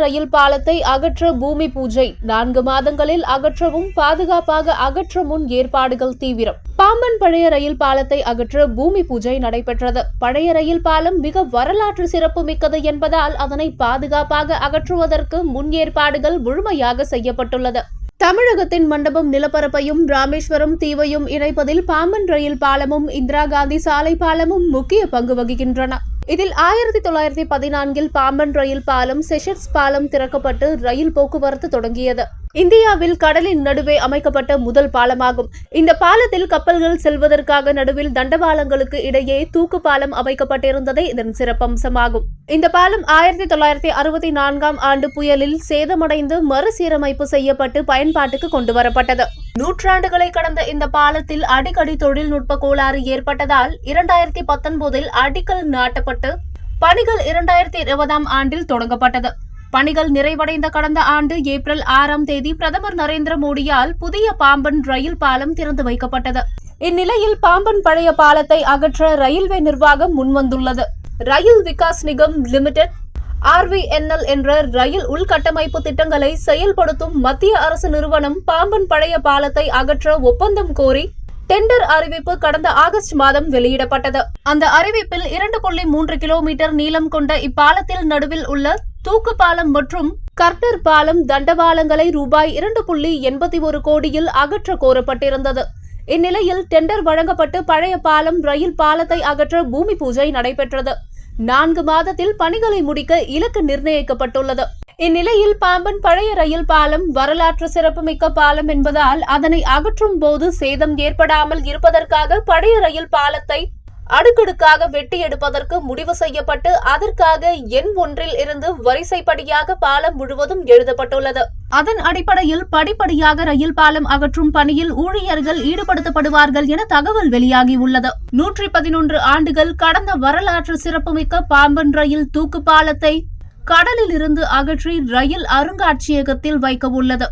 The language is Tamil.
ரயில் பாலத்தை அகற்ற பூமி பூஜை 4 மாதங்களில் அகற்றவும் பாதுகாப்பாக அகற்ற முன் ஏற்பாடுகள் தீவிரம். பாம்பன் பழைய ரயில் பாலத்தை அகற்ற பூமி பூஜை நடைபெற்றது. பழைய ரயில் பாலம் மிக வரலாற்று சிறப்பு மிக்கது என்பதால் அதனை பாதுகாப்பாக அகற்றுவதற்கு முன் ஏற்பாடுகள் முழுமையாக செய்யப்பட்டுள்ளது. தமிழகத்தின் மண்டபம் நிலப்பரப்பையும் ராமேஸ்வரம் தீவையும் இணைப்பதில் பாம்பன் ரயில் பாலமும் இந்திரா காந்தி சாலை பாலமும் முக்கிய பங்கு வகிக்கின்றன. இதில் 1914 பாம்பன் ரயில் பாலம் செஷர்ஸ் பாலம் திறக்கப்பட்டு ரயில் போக்குவரத்து தொடங்கியது. இந்தியாவில் கடலின் நடுவே அமைக்கப்பட்ட முதல் பாலமாகும். இந்த பாலத்தில் கப்பல்கள் செல்வதற்காக நடுவில் தண்டவாளங்களுக்கு இடையே தூக்கு பாலம் அமைக்கப்பட்டிருந்ததே இதன் சிறப்பம்சமாகும். இந்த பாலம் 1964 ஆண்டு புயலில் சேதமடைந்து மறுசீரமைப்பு செய்யப்பட்டு பயன்பாட்டுக்கு கொண்டுவரப்பட்டது. நூற்றாண்டுகளை கடந்த இந்த பாலத்தில் அடிக்கடி தொழில்நுட்ப கோளாறு ஏற்பட்டதால் 2019 அடிக்கல் நாட்டப்பட்டு பணிகள் 2020 ஆண்டில் தொடங்கப்பட்டது. பணிகள் நிறைவடைந்த கடந்த ஆண்டு ஏப்ரல் 6 பிரதமர் நரேந்திர மோடியால் புதிய பாம்பன் ரயில் பாலம் திறந்து வைக்கப்பட்டது. இந்நிலையில் பாம்பன் பழைய பாலத்தை அகற்ற ரயில்வே நிர்வாகம் முன்வந்துள்ளது. ரயில் விகாஸ் நிகம் லிமிடெட் RVNL என்ற ரயில் உள்கட்டமைப்பு திட்டங்களை செயல்படுத்தும் மத்திய அரசு நிறுவனம் பாம்பன் பழைய பாலத்தை அகற்ற ஒப்பந்தம் கோரி டெண்டர் அறிவிப்பு கடந்த ஆகஸ்ட் மாதம் வெளியிடப்பட்டது. அந்த அறிவிப்பில் 2.3 கிலோமீட்டர் நீளம் கொண்ட இப்பாலத்தில் நடுவில் உள்ள தூக்கு பாலம் மற்றும் கர்டர் பாலம் தண்டவாளங்களை ரூபாய் 2.81 கோடியில் அகற்ற கோரப்பட்டிருந்தது. இந்நிலையில் டெண்டர் வழங்கப்பட்டு பழைய பாலம் ரயில் பாலத்தை அகற்ற பூமி பூஜை நடைபெற்றது. 4 மாதத்தில் பணிகளை முடிக்க இலக்கு நிர்ணயிக்கப்பட்டுள்ளது. இந்நிலையில் பாம்பன் பழைய ரயில் பாலம் வரலாற்று சிறப்புமிக்க பாலம் என்பதால் அதனை அகற்றும் போது சேதம் ஏற்படாமல் இருப்பதற்காக பழைய ரயில் பாலத்தை அடுக்கடுக்காக வெட்டி எடுப்பதற்கு முடிவு செய்யப்பட்டு அதற்காக எண் 1 இருந்து வரிசைப்படியாக பாலம் முழுவதும் எழுதப்பட்டுள்ளது. அதன் அடிப்படையில் படிப்படியாக ரயில் பாலம் அகற்றும் பணியில் ஊழியர்கள் ஈடுபடுத்தப்படுவார்கள் என தகவல் வெளியாகியுள்ளது. 111 ஆண்டுகள் கடந்த வரலாற்று சிறப்புமிக்க பாம்பன் ரயில் தூக்கு பாலத்தை கடலில் இருந்து அகற்றி ரயில் அருங்காட்சியகத்தில் வைக்க உள்ளது.